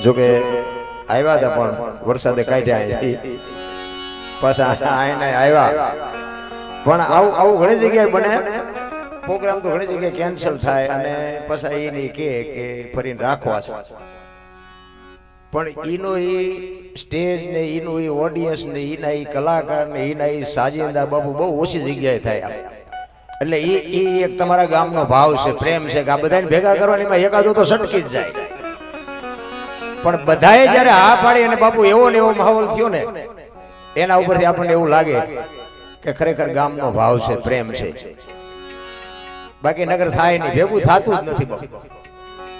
જોકે આવ્યા હતા પણ વરસાદે કાઢ્યા પાછા આઈને આવ્યા પણ આવું ઘણી જગ્યાએ બને પ્રોગ્રામ તો ઘણી જગ્યાએ કેન્સલ થાય અને પાછા એ નહીં કે ફરીને રાખવા છે પણ એનો એ સ્ટેજ ને એનું એ ઓડિયન્સ ને એના એ કલાકાર ને એના એ સાજિંદા બાબુ બહુ ઓછી જગ્યાએ થાય એટલે એ એક તમારા ગામનો ભાવ છે પ્રેમ છે કે આ બધાને ભેગા કરવાની એમાં એકાદો તો સટકી જ જાય પણ બધાએ જયારે હા પાડી અને બાપુ એવો ને એવો માહોલ થયો ને એના ઉપરથી આપણને એવું લાગે કે ખરેખર ગામનો ભાવ છે પ્રેમ છે બાકી નગર થાય નહીં ભેગું થતું જ નથી બાપુ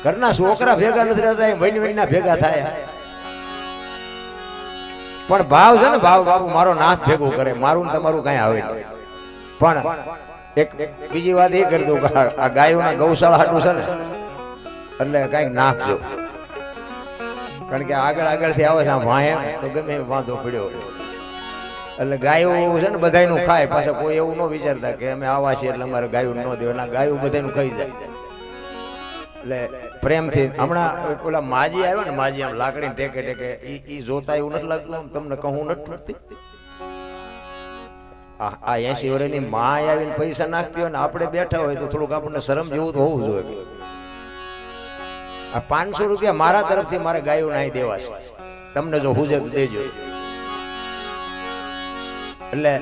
ઘરના છોકરા ભેગા નથી રહેતા વહીના ભેગા થાય પણ ભાવ છે ને ભાવ બાપુ મારો નાથ ભેગું કરે મારું ને તમારું કઈ આવે પણ એક બીજી વાત એ કરી દઉં આ ગાયોના ગૌશાળા હાટું છે ને એટલે કઈક નાખજો કારણ કે આગળથી આવે છે આમ વાહે તો ગમે એમ વાંધો પડ્યો એટલે ગાયો છે ને બધાનું ખાય પાછા કોઈ એવું ન વિચારતા કે અમે આવા છીએ એટલે અમારે ગાયું ન દેવાના ગાયું બધાનું ખાઈ જાય એટલે પ્રેમથી હમણાં ઓલા માજી આવ્યા ને માજી આમ લાકડી ટેકે ટેકે ઈ જોતા એવું નથી લાગતું તમને કહું નથી આ 80 વર્ષની માં આવીને પૈસા નાખતી હોય ને આપણે બેઠા હોય તો થોડુંક આપણને શરમ જેવું તો હોવું જોઈએ આ 500 રૂપિયા મારા તરફથી મારે ગાયો નાઈ દેવા છે તમને જો હુજે તો દેજો એટલે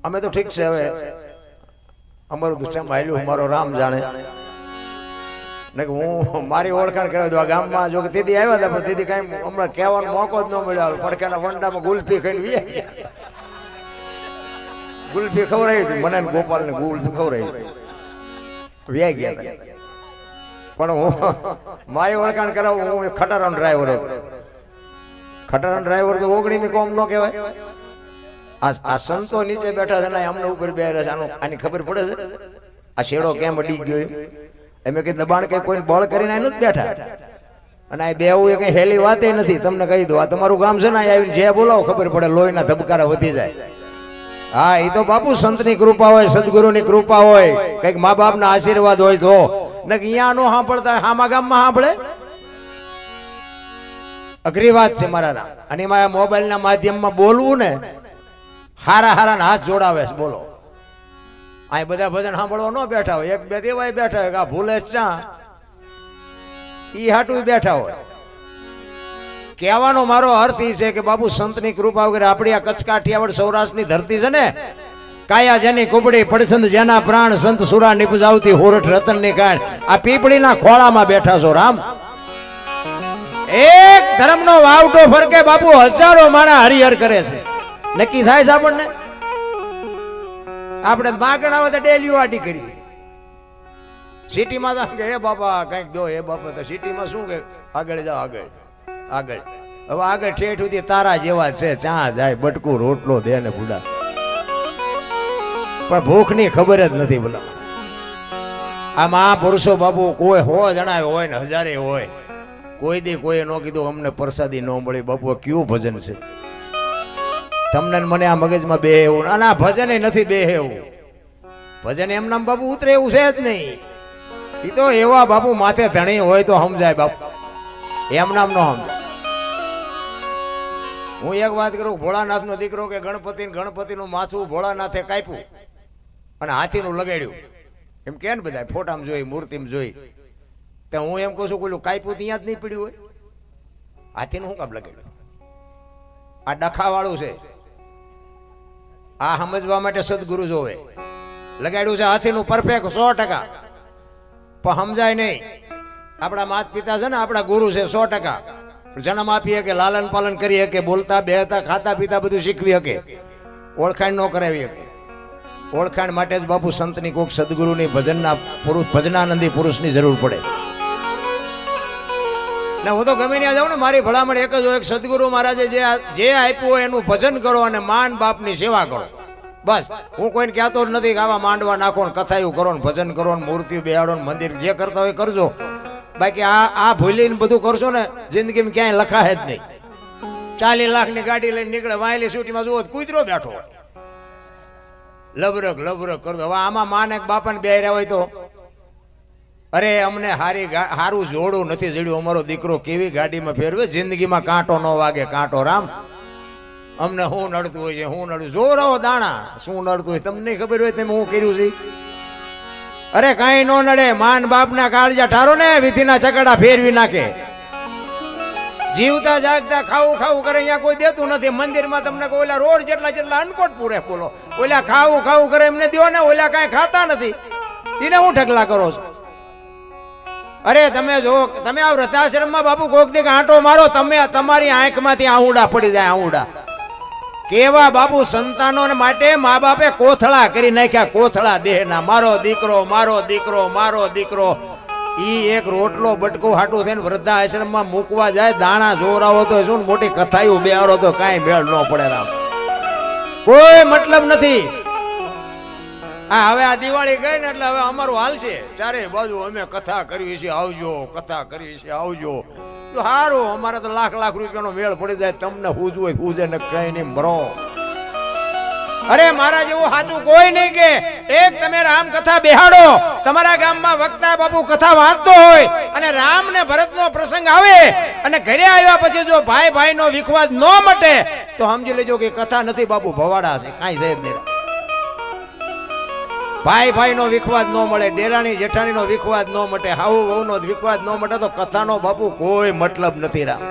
અમે તો ઠીક છે હવે અમારું તો ચમ હાલ્યું મારો રામ જાણે ને હું મારી ઓળખાણ કરાવી દઉં આ ગામમાં જો કે દીદી આવ્યા હતા પણ દીદી કઈ હમણાં કહેવાનો મોકો જ ન મળ્યો પડખાના વંડામાં ગુલ્ફી ખાઈને ગુલ્ફી ખવડાવી હતી મને ગોપાલ ને ગુલ્ફી ખવડાવી વ્યાઈ ગયા પણ હું મારી ઓળખાણ કરાવું હું ખટારાનો ડ્રાઈવર હતો ખટારાનો ડ્રાઈવર તો ઓગણીમી કોમ ન કહેવાય આ સંતો નીચે બેઠા છે ને અમને ઉપર બે આની ખબર પડે છે આ શેડો કેમ અડી ગયો એમ કઈ દબાણ કઈ કોઈ બળ કરીને નથી બેઠા અને આ બેવું એ કઈ હેલી વાત નથી તમને કહી દઉં આ તમારું ગામ છે ને આવીને જે બોલાવો ખબર પડે લોહીના ધબકારા વધી જાય હા એ તો બાપુ સંતની કૃપા હોય સદગુરુની કૃપા હોય કઈક મા બાપના આશીર્વાદ હોય તો ને અહીંયા નો સાંભળતા હામા ગામમાં સાંભળે અઘરી વાત છે મારા અને એમાં મોબાઈલના માધ્યમમાં બોલવું ને હારા હારા હાથ જોડાવે છે બોલો આ બધા ભજન સાંભળવા ન બેઠા હોય એક બે દેવાય બેઠા હોય આ ભૂલે ચા ઈ હાટું બેઠા હોય કહેવાનો મારો અર્થ એ છે કે બાપુ સંતની કૃપા વગર આપણી આ કચ્છ કાઠિયાવાડ સૌરાષ્ટ્રની ધરતી છે ને કાયા જેની કુબડી પડછંદ જેના પ્રાણ સંત સુરા નિપજાવતી હોરઠ રતન ની કાળ આ પીપળીના ખોળામાં બેઠા છો રામ એક ધર્મનો વાવટો ફરકે બાપુ હજારો માણા હરિહર કરે છે નક્કી થાય છે આપણને આપણે માગણ આવે તો ડેલીઓ આટી કરી સિટીમાં તો કે હે બાપા કઈક દો હે બાપા તો સિટીમાં શું કે આગળ જાઓ આગળ આગળ હવે આગળ ઠેઠ સુધી તારા જેવા છે ચા જાય બટકું રોટલો દે ને ભૂડા પણ ભૂખની ખબર જ નથી બોલા આ મહાપુરુષો બાપુ કોઈ 100 જણા હોય ને હજારે હોય કોઈ દી કોઈ ન કીધું અમને પ્રસાદી ન મળી બાપુ કયું ભજન છે તમને મને આ મગજમાં બે એવું અને આ ભજન નથી બે એવું ભજન એમ નામ બાપુ ઉતરે એવું છે જ નહીં એ તો એવા બાપુ માથે ધણી હોય તો સમજાય બાપુ એમ નામ ન સમજાય હું એક વાત કરું ભોળાનાથ નો દીકરો કે ગણપતિ નું માથું ભોળાનાથે કાપ્યું અને હાથીનું લગાડ્યું એમ કે ને બધા ફોટામાં જોઈ મૂર્તિમાં જોઈ તો હું એમ કહું છું કોઈ કાપ્યું ત્યાં જ નહીં પડ્યું હોય હાથીનું શું કામ લગાડ્યું આ ડખા વાળું છે આ સમજવા માટે સદગુરુ જોવે લગાડ્યું છે હાથીનું પરફેક્ટ 100% પણ સમજાય નહીં આપણા માતા પિતા છે ને આપણા ગુરુ છે 100% જન્મ આપીએ કે લાલન પાલન કરીએ કે બોલતા બેહતા ખાતા પીતા બધું શીખવી શકે ઓળખાણ ન કરાવી શકે ઓળખાણ માટે જ બાપુ સંતની કોક સદગુરુની ભજનના પુરુષ ભજનાનંદી પુરુષની જરૂર પડે ને હું તો ગમે ત્યાં જાઉં ને મારી ભલામણ એક જ હોય સદગુરુ મહારાજે જે આપ્યું હોય એનું ભજન કરો અને માન બાપની સેવા કરો બસ હું કોઈને કહેતો જ નથી કે આવા માંડવા નાખો ને કથાયું કરો ને ભજન કરો ને મૂર્તિ બેહાડો ને મંદિર જે કરતા હોય કરજો બાકી આ ભૂલીને બધું કરશો ને જિંદગીમાં ક્યાંય લખાય જ નહીં 40 લાખની ગાડી લઈને નીકળે વાયલી સિટીમાં જુઓ કૂતરો બેઠો હોય લબરક કરતો હવે આમાં માને બાપાને બેહર્યા હોય તો અરે અમને હારું જોડું નથી જડ્યું, અમારો દીકરો કેવી ગાડીમાં ફેરવે, જિંદગીમાં કાંટો ન વાગે કાંટો. રામ અમને શું નડતું હોય છે, શું નડતું જોરાવો દાણા શું નડતું હોય તમને ખબર હોય તમે હું કર્યું છે. અરે કાંઈ નો નડે, માન બાપના કાળજા ઠારો ને વિધિના ચકડા ફેરવી નાખે. જીવતા જાગતા ખાવું ખાવું કરે, અહીંયા કોઈ દેતું નથી. મંદિરમાં તમને કોઈ ઓલા રોડ જેટલા અનકોટ પૂરે બોલો, ઓલા ખાવું ખાવું કરે એમને દો ને, ઓલા કાંઈ ખાતા નથી, એને હું ઢગલા કરો છો. અરે તમે જો તમે આ વૃદ્ધાશ્રમમાં બાપુ કોક દી આંટો મારો, તમે તમારી આંખમાંથી આહુડા પડી જાય, આહુડા. કેવા બાપુ સંતાનો માટે મા બાપે કોથળા કરી નાખ્યા, કોથળા દેહના. મારો દીકરો મારો દીકરો મારો દીકરો. ઈ એક રોટલો બટકો હાટું થઈને વૃદ્ધાશ્રમમાં મૂકવા જાય, દાણા જોરાવો તો શું મોટી કથાયું બેહારો તો કાંઈ મેળ ન પડે. રામ કોઈ મતલબ નથી. હા હવે આ દિવાળી ગઈ ને એટલે હવે અમારું હાલશે ચારે બાજુ અમે કથા કરવી છે આવજો, કથા કરવી છે આવજો. તો સારું, અમારે તો લાખ લાખ રૂપિયાનો મેળ પડી જાય, તમને હુજ હોય હુજે ને કઈ નહીં મરો. અરે મારા જેવું સાચું કોઈ નહીં કે એક તમે રામ કથા બેહાડો, તમારા ગામમાં વક્તા બાપુ કથા વાંચતો હોય અને રામ ને ભરત નો પ્રસંગ આવે અને ઘરે આવ્યા પછી જો ભાઈ ભાઈ નો વિખવાદ ન મટે તો સમજી લેજો કે કથા નથી બાપુ, ભવાડા છે, કાંઈ છે જ નહીં. ભાઈ ભાઈ નો વિખવાદ ન મળે, દેરાણી જેઠાણી નો વિખવાદ ન મટે, હાઉ વહુ નો વિખવાદ ન મટે તો કથાનો બાપુ કોઈ મતલબ નથી. રામ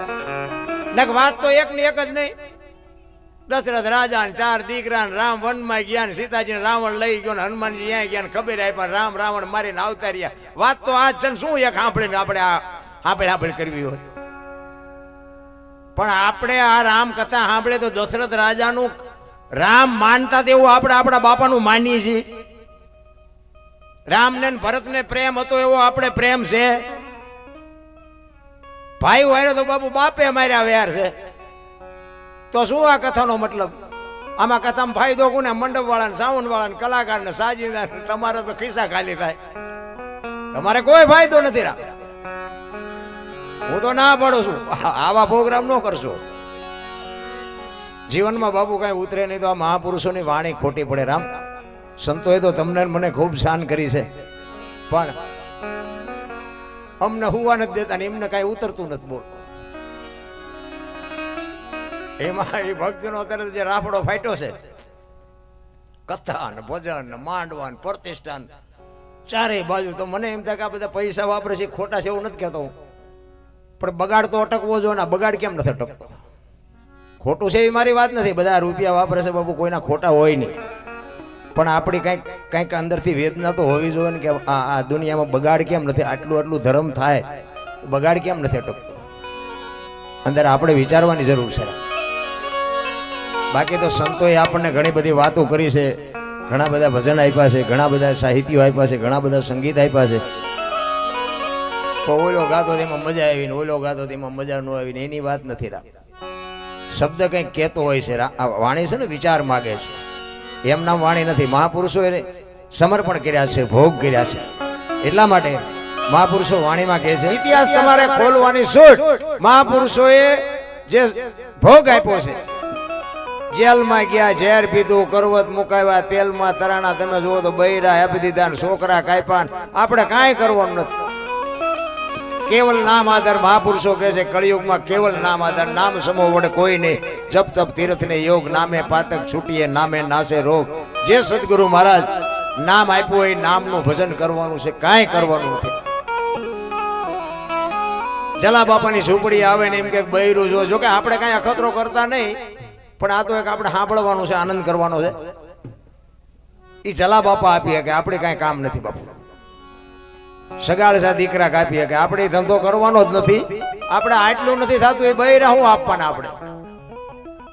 નક વાત તો એક ની એક જ નહીં. દશરથ રાજા ને 4 દીકરા, રામ વનમાં ગયા ને સીતાજી ને રાવણ લઈ ગયો ને હનુમાનજી ત્યાં ગયા ને ખબર આપ્યા, રામ રાવણ મારીને આવતા રહ્યા. વાત તો આજ છે ને, શું એક સાંભળીને આપણે કરવી હોય. પણ આપણે આ રામ કથા સાંભળે તો દશરથ રાજાનું રામ માનતા તેવું આપણે આપણા બાપાનું માનીએ છીએ. રામ ને ભરત ને પ્રેમ હતો એવો આપણે પ્રેમ છે. ભાઈ વાયરો તો બાપુ બાપે માર્યા વેર છે. તો શું આ કથાનો મતલબ? આમાં કથામાં ફાયદો કોને? મંડપ વાળાને, સાવન વાળાને, કલાકારને, સાજીદાર. તમારે તો ખિસ્સા ખાલી થાય, તમારે કોઈ ફાયદો નથી. રામ હું તો ના પાડું છું, આવા પ્રોગ્રામ ન કરશો. જીવનમાં બાપુ કઈ ઉતરે નહીં તો આ મહાપુરુષોની વાણી ખોટી પડે. રામ સંતોએ તો તમને મને ખૂબ શાન કરી છે, પણ અમને હુવા નથી દેતા ને એમને કઈ ઉતરતું નથી. બોલ એમાં એ ભક્તિનો અત્યારે જે રાફડો ફાટ્યો છે, કથા ને ભજન ને માંડવા ને પ્રતિષ્ઠાન ચારેય બાજુ. તો મને એમ થાય કે આ બધા પૈસા વાપરે છે ખોટા છે એવું નથી કહેતો હું, પણ બગાડ તો અટકવો જોઈએ ને. બગાડ કેમ નથી અટકતો? ખોટું છે એવી મારી વાત નથી, બધા રૂપિયા વાપરે છે બાપુ, કોઈના ખોટા હોય નહીં. પણ આપણી કંઈક અંદરથી વેદના તો હોવી જોઈએ ને કે આ દુનિયામાં બગાડ કેમ નથી? આટલું ધર્મ થાય બગાડ કેમ નથી અટકતો? અંદર આપણે વિચારવાની જરૂર છે. બાકી તો સંતોએ આપણને ઘણી બધી વાતો કરી છે, ઘણા બધા ભજન આપ્યા છે, ઘણા બધા સાહિત્યો આપ્યા છે, ઘણા બધા સંગીત આપ્યા છે. તો ઓલો ગાતો તેમાં મજા આવી ને ઓલો ગાતો તેમાં મજા ન આવી ને એની વાત નથી. રામ શબ્દ કંઈક કહેતો હોય છે, વાણી છે ને વિચાર માગે છે, એમ નામ વાણી નથી. મહાપુરુષોએ સમર્પણ કર્યા છે, ભોગ કર્યા છે, એટલા માટે મહાપુરુષો વાણીમાં કહે છે. ઇતિહાસ તમારે ખોલવાની છૂટ. મહાપુરુષોએ જે ભોગ આપ્યો છે, જેલમાં ગયા, ઝેર પીધું, કરવત મુકાવ્યા, તેલમાં તરાણા, તમે જુઓ તો બૈરા આપી દીધા, છોકરા કાપ્યા, આપણે કાંઈ કરવાનું નથી. કેવલ નામ આધાર. મહાપુરુષો કહે છે કળિયુગમાં કેવલ નામ આધાર, નામ સમૂહ વડે કોઈ નહીં. જપ તપ તીર્થ ને યોગ, નામે પાતક છૂટીએ, નામે નાશે રોગ. જે સદગુરુ મહારાજ નામ આપ્યું એ નામનું ભજન કરવાનું છે, કાંઈ કરવાનું નથી. જલા બાપાની ઝૂંપડી આવે ને એમ કે બૈરું જો કે આપણે કાંઈ અખતરો કરતા નહીં, પણ આ તો એક આપણે સાંભળવાનું છે, આનંદ કરવાનો છે. એ જલા બાપા આપીએ કે આપણે કાંઈ કામ નથી બાપુ. સગાળસા દીકરા કાપીએ કે આપણે ધંધો કરવાનો જ નથી, આપણે આટલું નથી થતું એ બૈરા હું આપવાના આપણે.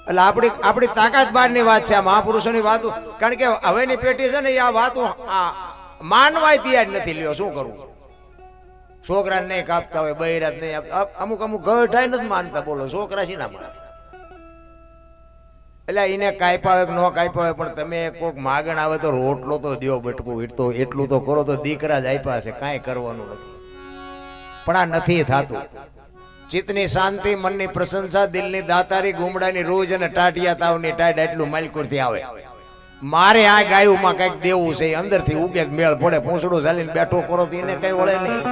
એટલે આપણી તાકાત બહારની વાત છે આ મહાપુરુષોની વાતો. કારણ કે હવેની પેઢી છે ને એ આ વાતો માનવાય તૈયાર નથી. લ્યો શું કરવું? છોકરાને નહીં કાપતા હોય, બૈરા નહીં આપતા, અમુક ગઢાય નથી માનતા. બોલો છોકરા છે ના માને? એટલે એને કાપ્યા હોય કે ન કાપ્યા હોય, પણ તમે કોઈક માગણ આવે તો રોટલો તો દો, બટકું વીટતો એટલું તો કરો. તો દીકરા જ આપ્યા છે, કાંઈ કરવાનું નથી. પણ આ નથી થતું. ચિત્તની શાંતિ, મનની પ્રશંસા, દિલની દાતારી, ગુમડાની રોજ અને ટાટિયા તાવની ટાઈડ એટલું માલકુરથી આવે. મારે આ ગાયુંમાં કઈક દેવું છે, અંદરથી ઉગે મેળ પડે, પૂંછડું ચાલીને બેઠો કરો તો એને કઈ વળે નહીં.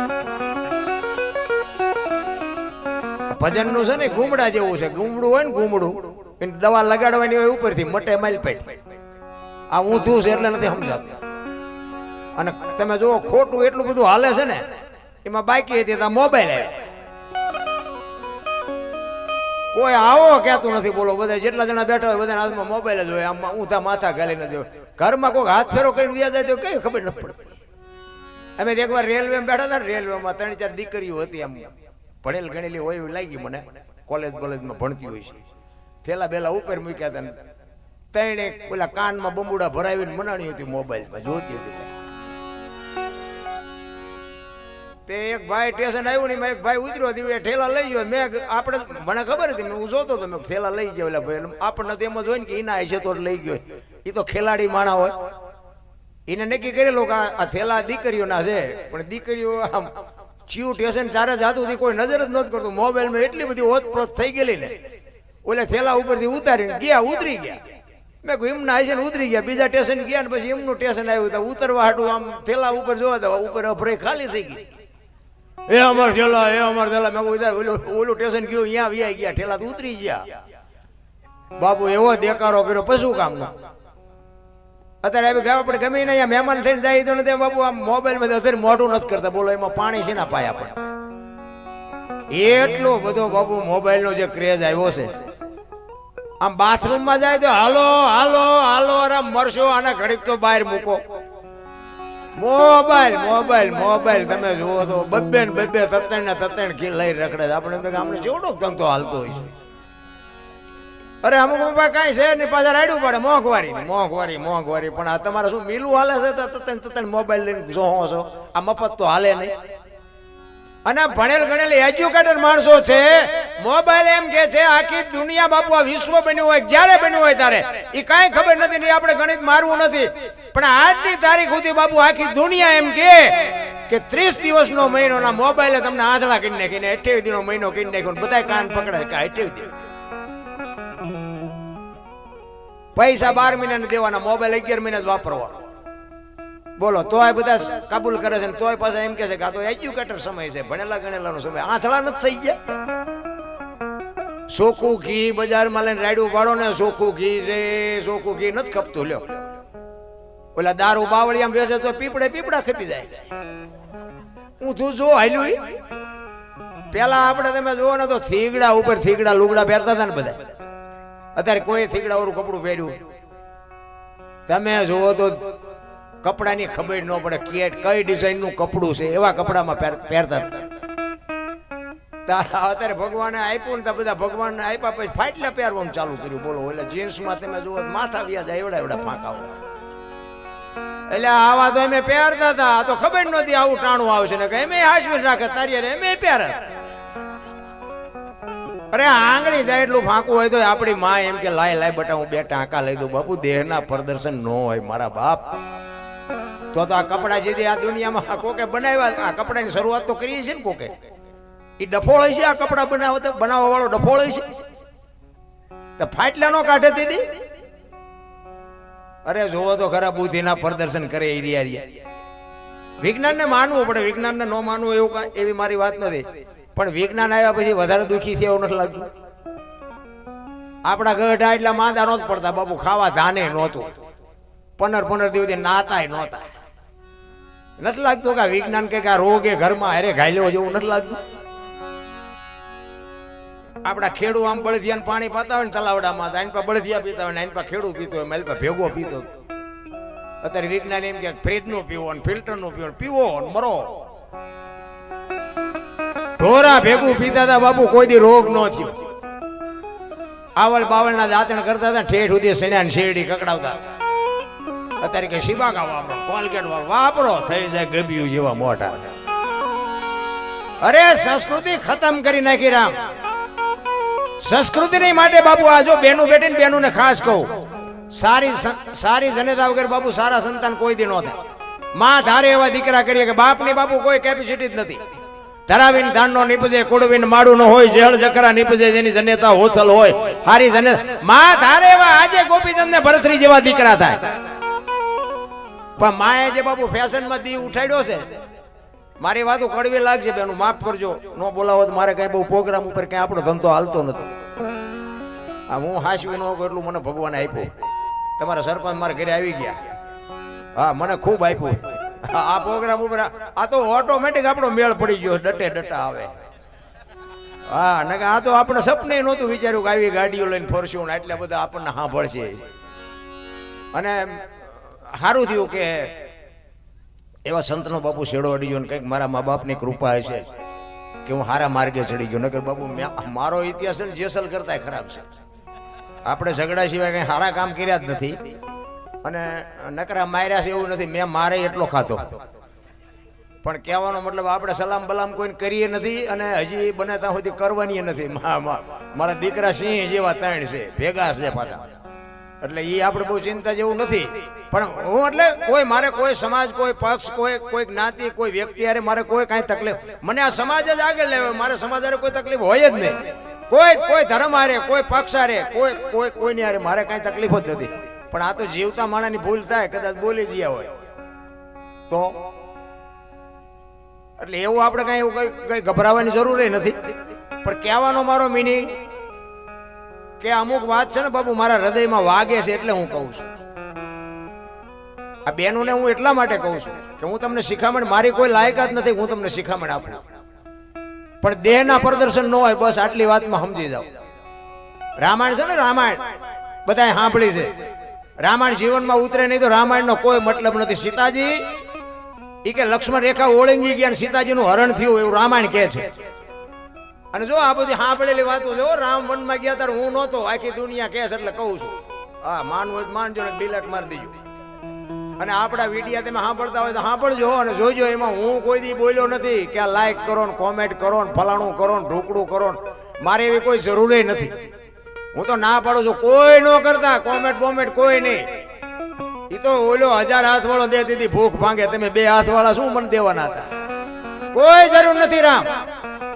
ભજન નું છે ને ગુમડા જેવું છે, ગુમડું હોય ને ગુમડું એને દવા લગાડવાની હોય ઉપરથી મટે માલ પેટ. આ ઊંધું છે એટલે નથી સમજાતું. અને તમે જુઓ ખોટું એટલું બધું હાલે છે ને, એમાં બાકી હતી મોબાઈલ આવ્યો. કોઈ આવો કહેતું નથી. બોલો બધા જેટલા જણા બેઠા હોય બધાના હાથમાં મોબાઈલ જ હોય. આમ ઊંધા માથા ગાલી નથી. ઘરમાં કોઈ હાથ ફેરો કરીને વ્યા જાય તો કઈ ખબર નથી પડતી. અમે એકવાર રેલવે બેઠા હતા, રેલવેમાં 3-4 દીકરીઓ હતી, આમ ભણેલ ગણેલી હોય એવું લાગી મને, કોલેજમાં ભણતી હોય છે. થેલા બેલા ઉપર મૂક્યા હતા, ત્રણે પેલા કાનમાં બંબુડા ભરાવીને મનાણી હતી, મોબાઈલમાં જોતી હતી. તે એક ભાઈ સ્ટેશન આવ્યું ને, એક ભાઈ ઉતર્યો હતી, ઠેલા લઈ ગયો. મેં આપણે મને ખબર હતી, હું જોતો હતો, મેં થેલા લઈ ગયો. એટલે ભાઈ આપણને તો એમ જ હોય ને કે એના હશે તો લઈ ગયો. એ તો ખેલાડી માણા હોય, એને નક્કી કરેલો કે આ થેલા દીકરીઓના છે. પણ દીકરીઓ આમ ચીયું સ્ટેશન ચારે જાતું હતી, કોઈ નજર જ નહોતું કરતું. મોબાઈલમાં એટલી બધી ઓતપ્રોત થઈ ગયેલી ને, ઓલે થેલા ઉપરથી ઉતારીને ગયા, ઉતરી ગયા. મેં કહ્યું એમના હશે ને ઉતરી ગયા. બીજા સ્ટેશન ગયા ને પછી એમનું સ્ટેશન આવ્યું તો ઉતરવા હાટું આમ થેલા ઉપર જોવા તો ઉપર અભરાઈ ખાલી થઈ ગઈ. એ અમાર થેલા, એ અમાર થેલા. મેં કહ્યું ઓલું સ્ટેશન ગયું, અહીંયા વ્યાઈ ગયા, ઠેલા તો ઉતરી ગયા. બાપુ એવો દેકારો કર્યો પશુ કામનો. અત્યારે આપણે ગમે ને અહીંયા મહેમાન થઈને જાય તો નથી બાપુ, આમ મોબાઈલમાં અત્યારે મોઢું નથી કરતા. બોલો એમાં પાણી છે ના પાયા પણ એટલો બધો બાપુ મોબાઈલનો જે ક્રેઝ આવ્યો છે. આમ બાથરૂમમાં જાય તો હાલો હાલો હાલો, અરે મરશો, આના ઘડીક તો બહાર મૂકો. મોબાઈલ મોબાઈલ મોબાઈલ તમે જુઓ તો બબ્બે ને બબ્બે 3 ખીલ લઈ રખડે. આપણે તો આમને જેવડો ધંધો હાલતો હોય છે. અરે અમુક કઈ છે ને પાછા રાડ્યું પડે મોંઘવારી મોંઘવારી મોંઘવારી. પણ આ તમારે શું મિલું હાલે છે? 3 મોબાઈલ લઈને જોહો છો. આ મફત તો હાલે નહીં. અને ભણેલ ગણેલ એજ્યુકેટેડ માણસો છે, મોબાઈલ એમ કે છે આખી દુનિયા બાપુ આ વિશ્વ બન્યું હોય, જ્યારે બન્યું હોય ત્યારે એ કાંઈ ખબર નથી ને આપણે ગણિત મારવું નથી. પણ આજની તારીખ સુધી બાપુ આખી દુનિયા એમ કે 30 દિવસનો મહિનો ના મોબાઈલે તમને આંધળા કરી નાખીને 28 દિનનો મહિનો કરી નાખ્યો. બધા કાન પકડાય કે 28 દિન. પૈસા 12 મહિના દેવાના, મોબાઈલ 11 મહિના જ વાપરવાનો. બોલો તોય બધા કાબુલ કરે છે, તોય પાછા એમ કે છે કે આ તો એજ્યુકેટર સમય છે, ભણેલા ગણેલાનો સમય. આંથળા નથી થઈ ગયા. ચોખ્ખું ઘી બજારમાં લઈને રાડ્યું પાડો ને, ચોખ્ખું ઘી છે, ચોખ્ખું ઘી નથી ખપતું. લ્યો ઓલા દારૂ બાવળિયામાં બેસે તો પીપળા ખપી જાય. હું તું જો હાલ્યું. પેલા આપણે તમે જોવો ને તો થીગડા ઉપર થીગડા લુગડા પહેરતા હતા ને બધા. અત્યારે કોઈ થીગડા વાળું કપડું પહેર્યું તમે જોવો તો કપડાની ખબર ન પડે કઈ ડિઝાઇન નું કપડું છે, એવા કપડામાં પહેરતા હતા. અત્યારે ભગવાને આપ્યું ને બધા ભગવાનને આપ્યા પછી ફાટલા પહેરવાનું ચાલુ કર્યું. બોલો એટલે જીન્સમાં તમે જુઓ માથા વ્યાજ એવડા એવડા ફાંકા હોય. એટલે આવા તો અમે પહેરતા હતા, તો ખબર નહોતી આવું ટાણું આવશે ને કે એમે હાશવીન રાખે તારી એમે પહેરે. અરે આંગળી જાય એટલું ફાંકું હોય તો આપણી માં એમ કે લાય લાય બટા હું 2 ટાંકા લઈ દઉં. બાપુ દેહના પ્રદર્શન ન હોય મારા બાપ. તો આ કપડા જે આ દુનિયામાં કોકે બનાવ્યા, આ કપડાની શરૂઆત તો કરી છે ને કોકે. એ ડફોળ છે, આ કપડા બનાવવા વાળો ડફોળ છે. તો ફાટલા નો કાઢે દીધી. અરે જોવો તો ખરા બુદ્ધિના પ્રદર્શન કરે. વિજ્ઞાનને માનવું પડે, વિજ્ઞાનને ન માનવું એવું એવી મારી વાત નથી. પણ વિજ્ઞાન આવ્યા પછી વધારે દુઃખી છે એવું નથી લાગતું. આપણા ગઢા એટલા માંદા નહોતા પડતા બાપુ, ખાવા ધાને નહોતું, 15 દિવસ નાતાય નહોતા. નથી લાગતું કે વિજ્ઞાન કે આ રોગે ઘરમાં હારે ઘાયલો જેવું નથી લાગતું. આપડા ખેડૂ આમ બળદિયાને પાણી પાતા હોય ને તલાવડામાં, આની પા બળદિયા પીતા હોય ને આની પા ખેડૂ પીતો હોય, મારી પા ભેગો પીતો. અત્યારે વિજ્ઞાન એમ કે ફ્રીજ નું પીવો ને ફિલ્ટર નું પીવો, પીવો મરો. ઢોરા ભેગું પીતા હતા બાપુ, કોઈ દી રોગ ન થયો. આવળ બાવળ ના દાંતણ કરતા હતા, ઠેઠ સુધી સણ્યા શેરડી કકડાવતા. અત્યારે કે શિબાકા વાપરો, કોલગેટ વાપરો, થઈ જાય ગબિયું જેવા મોટા. અરે સંસ્કૃતિ ખતમ કરી નાખી રામ. સંસ્કૃતિ માટે બાપુ આ જો બેનું બેટી ને બેનું ને ખાસ કહું, સારી જનેતા વગર બાપુ સારા સંતાન કોઈ દી ન થાય. માં ધારે એવા દીકરા કરીએ કે બાપ ની બાપુ કોઈ કેપેસિટી જ નથી. ધરાવીને ધાનનો નીપજે, કુડવીને માડું ન હોય, જેળ જકરા નીપજે, જેની જનેતા હોથલ હોય, હારી જને માં ધારે એવા આજે ગોપીચંદ ને ભરતરી જેવા દીકરા થાય. પણ માએ જે બાપુ ફેશનમાં દી ઉઠાડ્યો છે, મારી વાતો કડવી લાગશે બેનું, માફ કરજો, ન બોલાવો તો મારે કઈ બહુ પ્રોગ્રામ ઉપર કઈ આપણો ધંધો હાલતો નથી. આ હું હાસવી ન એટલું મને ભગવાને આપ્યું. તમારા સરપંચ મારા ઘરે આવી ગયા, હા મને ખૂબ આપ્યું. આ પ્રોગ્રામ ઉપર આ તો ઓટોમેટિક આપણો મેળ પડી ગયો, ડટે ડટા આવે. હા ને આ તો આપણે સપને નહોતું વિચાર્યું કે આવી ગાડીઓ લઈને ફરશું ને એટલા બધા આપણને સાંભળશે. અને સારું થયું કે એવા સંતનો બાપુ શેડો અડી ગયો ને કંઈક મારા મા બાપની કૃપા હશે કે હું સારા માર્ગે ચડી ગયો. નકર બાપુ મારો ઇતિહાસ જેસલ કરતા ખરાબ છે. આપણે ઝઘડા સિવાય કંઈ સારા કામ કર્યા જ નથી અને નકરા માર્યા છે એવું નથી. મેં મારે એટલો ખાતો, પણ કહેવાનો મતલબ આપણે સલામ બલામ કોઈને કરીએ નથી અને હજી બને ત્યાં સુધી કરવાની નથી. મારા દીકરા સિંહ જેવા ત્રણ છે, ભેગા છે પાછા, એટલે એ આપણે બહુ ચિંતા જેવું નથી. પણ હું એટલે કોઈ મારે કોઈ સમાજ, કોઈ પક્ષ, કોઈ જ્ઞાતિ, કોઈ વ્યક્તિ હારે મારે કોઈ કાંઈ તકલીફ, મને આ સમાજ જ આગળ લેવો, મારે સમાજ હારે કોઈ તકલીફ હોય જ નહીં. કોઈ ધર્મ હારે, કોઈ પક્ષ હારે, કોઈની હારે મારે કાંઈ તકલીફ જ નથી. પણ આ તો જીવતા માણસની ભૂલ થાય, કદાચ બોલી ગયા હોય તો, એટલે એવું આપણે કાંઈ એવું કઈ ગભરાવાની જરૂર નથી. પણ કહેવાનો મારો મિનિંગ કે અમુક વાત છે ને બાપુ મારા હૃદયમાં વાગે છે, એટલે હું કહું છું. આ બેનોને હું એટલા માટે કહું છું કે હું તમને શિખામણ, મારી કોઈ લાયકાત નથી, હું તમને શિખામણ આપું, પણ દેહના પ્રદર્શન ન હોય, બસ આટલી વાતમાં સમજી જાઓ. રામાયણ છે ને, રામાયણ બધાએ સાંભળી છે. રામાયણ જીવનમાં ઉતરે નહીં તો રામાયણનો કોઈ મતલબ નથી. સીતાજી એ કે લક્ષ્મણ રેખા ઓળંગી ગયા ને સીતાજીનું હરણ થયું એવું રામાયણ કહે છે. અને જો આ બધી સાંભળેલી વાતો છે, રામ વનમાં ગયા ત્યારે હું નહોતો, આખી દુનિયા કહે છે, એટલે કહું છું. હા માનવું હોય માનજો ને ડિલેટ મારી દેજો. અને આપણા વિડીયા તમે સાંભળતા હોય તો સાંભળજો અને જોજો. એમાં હું કોઈ દી બોલ્યો નથી કે આ લાઈક કરો ને કોમેન્ટ કરો ને ફલાણું કરો ને ઢોકળું કરો ને, મારે એવી કોઈ જરૂર નથી. હું તો ના પાડું છું, કોઈ ન કરતા કોમેન્ટ બોમેન્ટ કોઈ નહીં. એ તો ઓલો 1000 હાથ વાળો દે દીધી ભૂખ ભાંગે, તમે 2 હાથ વાળા શું મને દેવાના હતા? કોઈ જરૂર નથી રામ.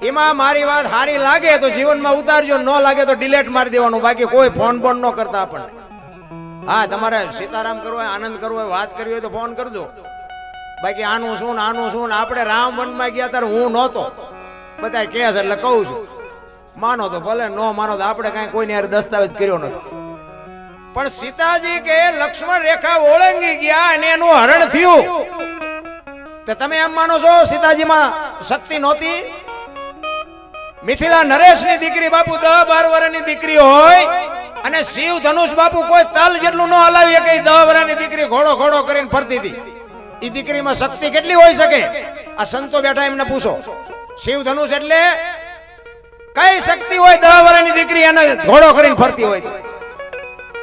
એમાં મારી વાત સારી લાગે તો જીવનમાં ઉતારજો, ન લાગે તો ડિલેટ મારી દેવાનું. બાકી કોઈ ફોન બોન ન કરતા આપણને. હા તમારે સીતારામ કરવો હોય, આનંદ કરવો હોય, વાત કરવી હોય તો ફોન કરજો. બાકી આનું શું ને આનું શું ને, આપણે રામ વનમાં ગયા ત્યારે હું નહોતો, બધા કહે છે એટલે કહું છું. માનો તો ભલે, ન માનો તો આપણે કાંઈ કોઈને યાર દસ્તાવેજ કર્યો નથી. પણ સીતાજી કે લક્ષ્મણ રેખા ઓળંગી ગયા અને એનું હરણ થયું, તો તમે એમ માનો છો સીતાજીમાં શક્તિ નહોતી? મિથિલા નરેશની દીકરી બાપુ 10-12 વર્ષની દીકરી હોય અને શિવ ધનુષ બાપુ કોઈ તલ જેટલું ન હલાવી શકે, 10 વર્ષની દીકરી ઘોડો ઘોડો કરીને ફરતી હતી. એ દીકરીમાં શક્તિ કેટલી હોઈ શકે? આ સંતો બેઠા એમને પૂછો, શિવ ધનુષ એટલે કઈ શક્તિ હોય? 10 વર્ષની દીકરી એને ઘોડો કરીને ફરતી હોય.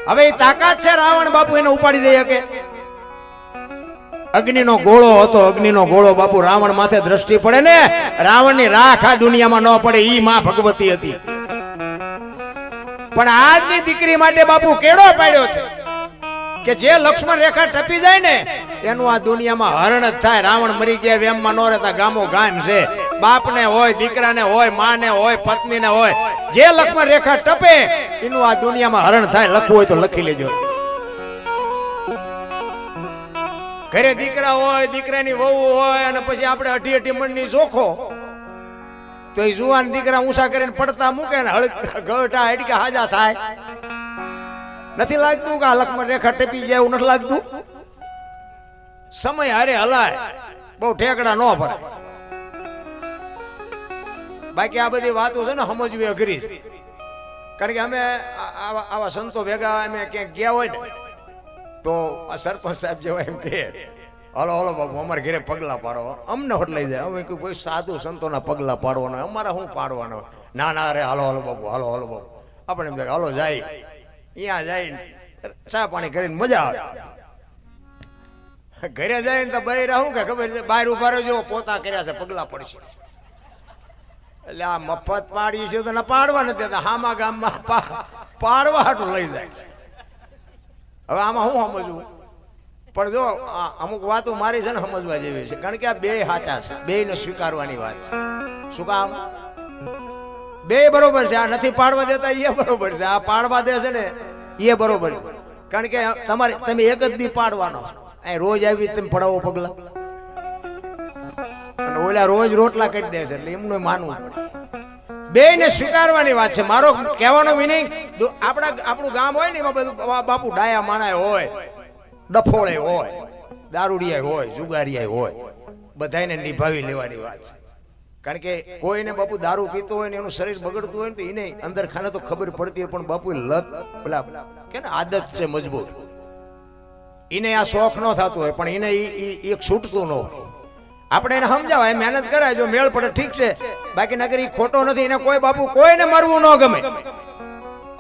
હવે એ તાકાત છે રાવણ બાપુ એને ઉપાડી જઈ શકે? અગ્નિનો ગોળો હતો, અગ્નિનો ગોળો બાપુ રાવણ માથે દ્રષ્ટિ પડે ને, રાવણની રાખ આ દુનિયામાં ન પડે. ઈ માં ભગવતી હતી. પણ આજની દીકરી માટે બાપુ કેડો પાડ્યો છે કે જે લક્ષ્મણ રેખા ટપી જાય ને એનું આ દુનિયામાં હરણ જ થાય. રાવણ મરી ગયા વેમમાં ન રહેતા ગામો ગામ છે. બાપને હોય, દીકરાને હોય, માને હોય, પત્નીને હોય, જે લક્ષ્મણ રેખા ટપે એનું આ દુનિયામાં હરણ થાય. લખવું હોય તો લખી લેજો. ઘરે દીકરા હોય, દીકરાની વહુ હોય અને પછી આપણે 80 મણની ચોખો, તો એ જુવાન દીકરા ઊંચા કરીને પડતા મૂકે ને ગઢા હડકા હાજા થાય. નથી લાગતું કે આ લક્ષ્મણ રેખા ટપી જાય એવું નથી લાગતું? સમય હારે હલાય, બહુ ઠેકડા ન ભરાય. બાકી આ બધી વાતો છે ને સમજવી અઘરી છે. કારણ કે અમે આવા સંતો ભેગા અમે ક્યાંક ગયા હોય ને તો આ સરપંચ સાહેબ જેવા એમ કહે, હલો હલો બાબુ અમારે ઘરે પગલા પાડો. અમને હોટ લઈ જાય. અમે કોઈ સાધુ સંતોના પગલા પાડવાના, અમારા શું પાડવાના? ના ના અરે hello hello Babu, hello hello Babu. આપણે એમ થાય હાલો જાય, અહીંયા જાય ચા પાણી કરીને મજા આવે. ઘરે જાય ને તો બૈરા શું કે ખબર છે, બહાર ઉભા રહેજો, પોતા કર્યા છે પગલા પડશે. એટલે આ મફત પાડી છે તો ના પાડવા નથી દેતા, હામા ગામમાં પાડવા હાટું લઈ જાય છે. હવે આમાં શું સમજવું? પણ જો અમુક વાતો મારી છે ને સમજવા જેવી છે. કારણ કે આ બે સાચા છે, બેયને સ્વીકારવાની વાત છે. શું કામ? બે બરોબર છે. આ નથી પાડવા દેતા એ બરોબર છે, આ પાડવા દે છે ને એ બરોબર છે. કારણ કે તમે એક જ દી પાડવાનો અહીં રોજ આવી તમે પડાવો પગલા, અને ઓલા રોજ રોટલા કરી દે છે, એટલે એમનું માનવું બે ને સ્વીકારવાની વાત છે. મારો કહેવાનો મિનિંગ આપણું ગામ હોય ને એમાં બધું બાપુ ડાયા માણાય હોય, ડફોળે હોય, દારૂડિયા હોય, જુગારિયા હોય, બધાને નિભાવી લેવાની વાત છે. કારણ કે કોઈને બાપુ દારૂ પીતો હોય ને એનું શરીર બગડતું હોય ને તો એને અંદર ખાને તો ખબર પડતી હોય, પણ બાપુ લત પેલા કે ને આદત છે મજબૂત, એને આ શોખ ન થતો હોય, પણ એને એક છૂટતું ન હોય. આપણે એને સમજાવાય, મહેનત કરાય, જો મેળ પડે ઠીક છે, બાકી નગર એ ખોટો નથી. એને કોઈ બાપુ કોઈને મરવું ન ગમે,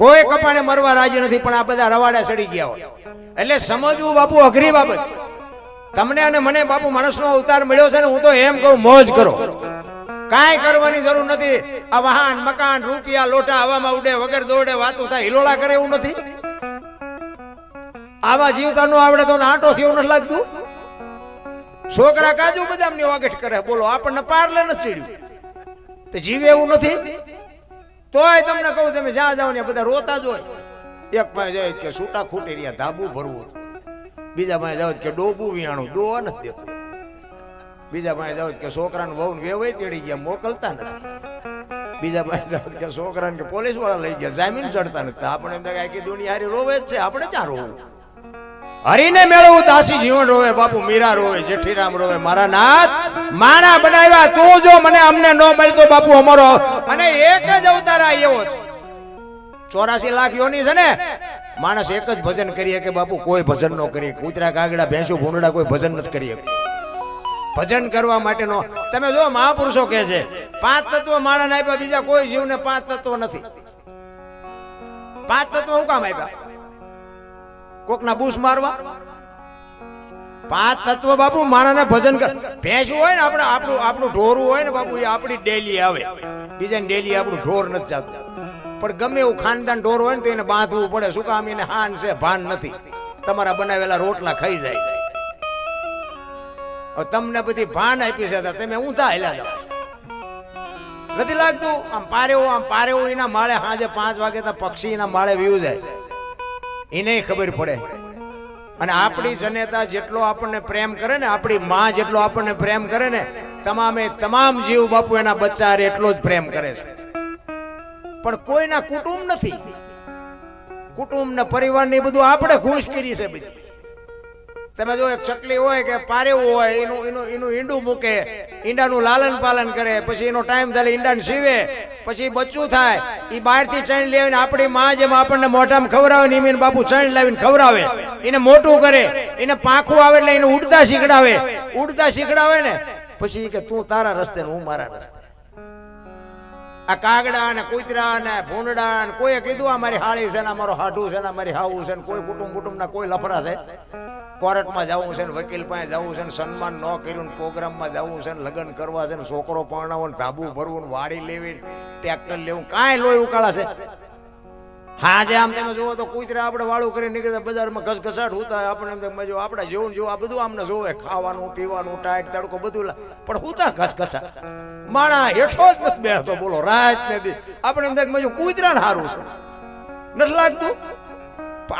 કોઈ કપાને મરવા રાજી નથી, પણ આ બધા રવાડે સડી ગયા હોય. એટલે સમજવું બાપુ અઘરી બાબત છે. તમને અને મને બાપુ માણસનો અવતાર મળ્યો છે ને, હું તો એમ કહું મોજ કરો, કાંઈ કરવાની જરૂર નથી. આ વાહન મકાન રૂપિયા લોટા હવામાં ઉડે, વગર દોડે વાતું થાય, હિલોળા કરે એવું નથી. આવા જીવતા નો આવડે તો આંટો થી એવું નથી લાગતું. છોકરા કાજુ બદામની વાગઠ કરે, બોલો આપણને પારલે નથી ચડ્યું, તો જીવે એવું નથી. તોય તમને કહું, તમે જ્યાં જાઓ ને બધા રોતા જ હોય. એક પાસે જાય કે છૂટા ખૂટી રહ્યા, ધાબુ ભરવું, બીજા પાસે જાવ કે ડોબું વિયાણું દોવા નથી દેતું, બીજા પાસે જાવ કે છોકરાને વહુ વેવાય તેડી ગયા મોકલતા નથી, બીજા પાસે જાવ કે છોકરાને કે પોલીસ વાળા લઈ ગયા જામીન ચડતા નથી. આપણે એમ આખી દુનિયા હારી રોવે જ છે, આપણે ક્યાં રોવું? હરીને મેળવું દાસી જીવન રોવે, બાપુ મીરા રોવે, જેઠીરામ રોવે. મારા નાથ માણા બનાવ્યા, તું જો મને અમને ન મળતો બાપુ અમારો, અને એક જ અવતાર એવો છે. 84 લાખ યોની છે ને, માણસ એક જ ભજન કરીએ કે બાપુ કોઈ ભજન ન કરીએ. કૂતરા કાગડા ભેંસું ભૂંડડા કોઈ ભજન નથી કરીએ. ભજન કરવા માટેનો તમે જો મહાપુરુષો કહે છે 5 તત્વ માણસ આપ્યા, બીજા કોઈ જીવને 5 તત્વ નથી. 5 તત્વ હું કામ આપ્યા? કોકના બૂસ મારવા? 5 તત્વ બાપુ માણસને ભજન કર. ભેંસું હોય ને આપણું ઢોરું હોય ને બાપુ, એ આપણી ડેલી આવે, બીજાને ડેલી આપણું ઢોર નથી જતું. પણ ગમે એવું ખાનદાન ઢોર હોય ને તો એને બાંધવું પડે. શું કામ? એને હાન છે, ભાન નથી. તમારા બનાવેલા રોટલા ખાઈ જાય. તમને બધી ભાન આપી છે, તમે ઊંધા હેલા જાઓ. નથી લાગતું? આમ પારેવું એના માળે સાંજે 5 વાગે તો પક્ષી એના માળે વીવું જાય, એને ખબર પડે. અને આપણી જનેતા જેટલો આપણને પ્રેમ કરે ને, આપણી માં જેટલો આપણને પ્રેમ કરે ને, તમામ જીવ બાપુ એના બચ્ચા એટલો જ પ્રેમ કરે છે. પણ કોઈના કુટુંબ નથી. કુટુંબ ને પરિવાર ને બધું આપણે ખુશ કરી છે બધી. તમે જો એક ચકલી હોય કે પારેવું હોય, એનું ઈંડું મૂકે, ઈંડાનું લાલન પાલન કરે, પછી એનો ટાઈમ થાય ઈંડાને સીવે, પછી બચ્ચું થાય, એ બહારથી ચણ લાવીને આપણી માં જેમ આપણને મોઢામાં ખવડાવે ને, એમ બાપુ ચણ લાવીને ખવડાવે, એને મોટું કરે, એને પાંખું આવે એટલે એને ઉડતા શીખડાવે ને, પછી કે તું તારા રસ્તે ને હું મારા રસ્તે. આ કાગડા ને કૂતરા ને ભૂંડડા ને કોઈએ કીધું અમારી હાળી છે ને, અમારો હાડું છે ને, અમારી હાવું છે ને, કોઈ કુટુંબ ના કોઈ લફરા છે, કોર્ટમાં જવું છે ને, વકીલ પાસે જવું છે ને, સન્માન ન કર્યું, પ્રોગ્રામમાં જવું છે ને, લગ્ન કરવા છે ને, છોકરો પરણાવો ને, ધાબુ ભરવું ને, વાડી લેવી, ટ્રેક્ટર લેવું, કાંઈ લોહી ઉકાળા છે. હા જે આમ તમે જુઓ તો કૂતરા આપણે વાળું કરી નીકળતા બજારમાં ઘસઘસાટ હોતા, આપણે એમ મજો આપણે જેવું આ બધું આમને જોવે, ખાવાનું પીવાનું ટાઈટ તડકો બધું, પણ હોતા ઘસઘસાટ. માણા હેઠો જ નથી બેસતો, બોલો રાત નથી. આપણે એમ થાય મજો કૂતરાને સારું છે, નથી લાગતું?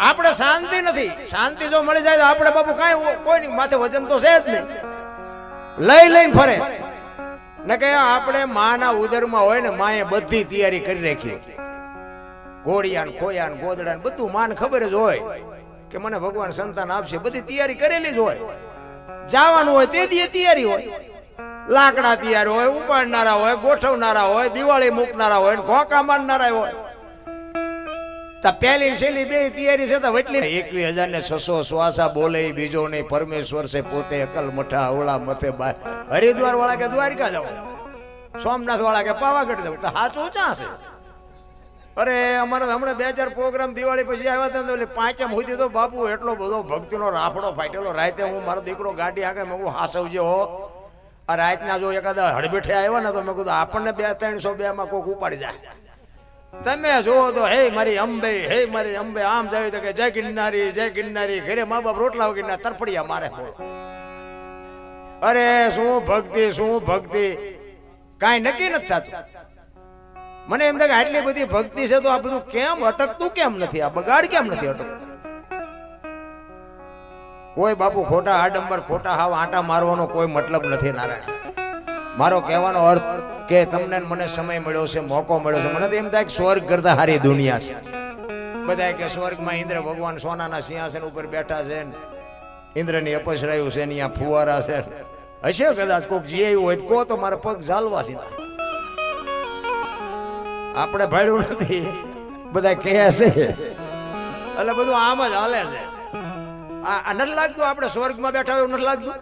આપણે શાંતિ નથી. શાંતિ જો મળી જાય તો આપણે બાપુ કાંઈ કોઈની માથે વજન તો છે જ નહીં, લઈને ફરે ને કે આપણે માના ઉદરમાં હોય ને, માએ બધી તૈયારી કરી રાખી, ઘોડિયાન ખોયાન ગોદડાન બધું માને ખબર જ હોય કે મને ભગવાન સંતાન આપશે, બધી તૈયારી કરેલી જ હોય. જવાનું હોય તે દી તૈયારી હોય, લાકડા તૈયાર હોય, ઉપાડનારા હોય, ગોઠવનારા હોય, દિવાળી મૂકનારા હોય, ઘોંકા મારનારા હોય. પહેલી છેલ્લી બે તૈયારી છે તો વટલી 21,600 શ્વાસા બોલે બીજો નહીં, પરમેશ્વર છે પોતે અકલ મઠા ઓળા મથે બાય. હરિદ્વાર વાળા કે દ્વારકા જાવ, સોમનાથ વાળા કે પાવાગઢ જાવ, તો સાચું ચા છે? અરે અમારે હમણાં 2-4 પ્રોગ્રામ દિવાળી પછી આવ્યા હતા, એટલે 5મ સુધી તો બાપુ એટલો બધો ભક્તિનો રાફડો ફાટેલો. રાતે હું મારો દીકરો ગાડી આગળ મેં હાસવજે હો, આ રાતના જો એકાદા હડબેઠે આવ્યા ને તો મેં કીધું આપણને 200-300 માં કોઈક ઉપાડી જાય. તમે જુઓ તો હે મારી અંબે, હે મારી અંબે, આમ જાય તો કે જય ગિરનારી, જય ગિરનારી. ઘરે મા બાપ રોટલા વગરના તરફડિયા મારે. અરે શું ભક્તિ, શું ભક્તિ! કાંઈ નક્કી નથી થતું. મને એમ થાય કે આટલી બધી ભક્તિ છે તો આ બધું કેમ અટકતું કેમ નથી, આ બગાડ કેમ નથી અટકતું? કોઈ બાપુ ખોટા આડંબર ખોટા હાવ આંટા મારવાનો કોઈ મતલબ નથી નારાયણ. મારો કહેવાનો અર્થ કે તમને મને સમય મળ્યો છે, મોકો મળ્યો છે. મને તો એમ થાય કે સ્વર્ગ કરતા સારી દુનિયા છે. બધા કે સ્વર્ગમાં ઇન્દ્ર ભગવાન સોનાના સિંહાસન ઉપર બેઠા છે, ઇન્દ્રની અપસરાયું છે, અહીંયા ફુવારા છે. હશે કદાચ કોઈક જીવ્યું હોય કહો તો મારા પગ ઝાલવા છે. આપણે ભાડ્યું નથી, બધા કહે છે એટલે બધું આમ જ હાલે છે. આ નથી લાગતું આપણે સ્વર્ગમાં બેઠા હોય એવું નથી લાગતું?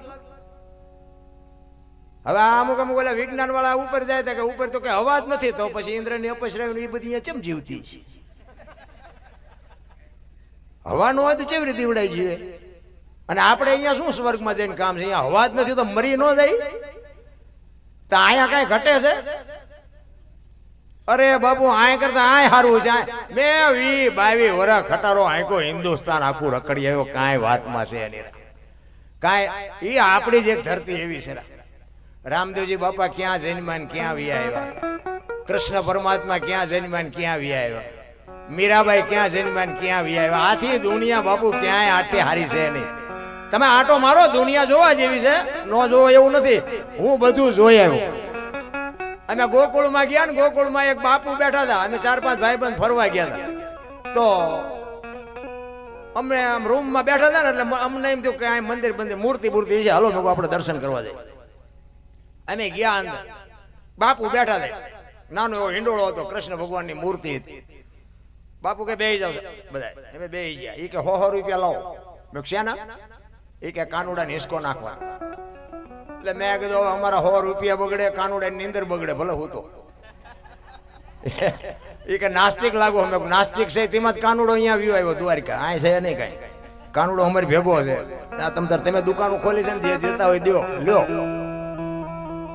હવે અમુક અમુક ઓલા વિજ્ઞાન વાળા ઉપર જાય કે ઉપર તો કઈ હવા જ નથી, તો પછી ઇન્દ્રની અપસરાયું એ બધી ચમ જીવતી છે? હવા ન હોય તો કેવી રીતે ઉડાઈ જીવે? અને આપણે અહીંયા શું સ્વર્ગમાં જઈને કામ છે? અહીંયા હવા જ નથી તો મરી ન જાય? તો અહીંયા કઈ ઘટે છે? અરે બાપુ આય કરતા આય હારું છે. મેં 20-22 વર્ષ ખટારો આંકો હિન્દુસ્તાન આખું રખડી આવ્યો, કાંઈ વાતમાં છે એની કાંઈ. એ આપણી જ એક ધરતી એવી છે. રામદેવજી બાપા ક્યાં જન્મ્યા ને ક્યાં વી આવ્યા, કૃષ્ણ પરમાત્મા ક્યાં જન્મ્યા ને ક્યાં વી આવ્યા, મીરાબાઈ ક્યાં જન્મ્યા ને ક્યાં વી આવ્યા. આથી દુનિયા બાપુ ક્યાંય આથી હારી છે નહીં. તમે આટો મારો, દુનિયા જોવા જેવી છે, ન જોવો એવું નથી. હું બધું જોઈ આવ્યો. અમે ગોકુળમાં ગયા ને, ગોકુળમાં એક બાપુ બેઠા હતા. અમે 4-5 ભાઈબંધ ફરવા ગયા હતા. તો અમે આમ રૂમમાં બેઠા હતા ને એટલે અમને એમ થયું કે આ મંદિર બંદિર મૂર્તિ છે, હાલો મેં આપણે દર્શન કરવા જઈએ. અમે ગયા અંદર, બાપુ બેઠા હતા. નાનો એવો હિંડોળો હતો, કૃષ્ણ ભગવાનની મૂર્તિ હતી. બાપુ કે બેહી જાવ બધા. અમે બેહી ગયા. એ કે 100 રૂપિયા લાવો. મેં શ્યાના? એ કે કાનુડાને હિસકો નાખવાનો. એટલે મેં કીધું અમારા 100 રૂપિયા બગડે, કાનુડાની નીંદર બગડે, ભલે હું તો. એ કે નાસ્તિક લાગો. અમે નાસ્તિક છે તેમાં જ કાનુડો અહીંયા વ્યુ આવ્યો દ્વારિકા. આ છે નહીં કાંઈ, કાનુડો અમારી ભેગો છે. તમે દુકાનો ખોલી છે ને, જે દેતા હોય દો લ્યો.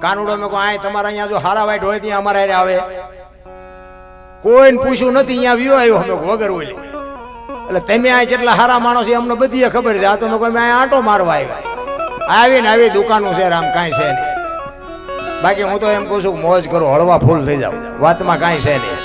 કાનુડો મેં કહું આ તમારા અહીંયા જો હારા વાઈટ હોય ત્યાં અમારા હારે આવે. કોઈને પૂછ્યું નથી, અહીંયા વ્યુ આવ્યો અમે વગર ઓલી. એટલે તમે આ જેટલા હારા માણસ છે અમને બધી ખબર છે. આ તો મેં કોઈ આંટો મારવા આવ્યા. આવીને આવી દુકાનો છે રામ, કાંઈ છે નહીં. બાકી હું તો એમ કહું છું મોજ કરો, હળવા ફૂલ થઈ જાવ, વાતમાં કાંઈ છે નહીં.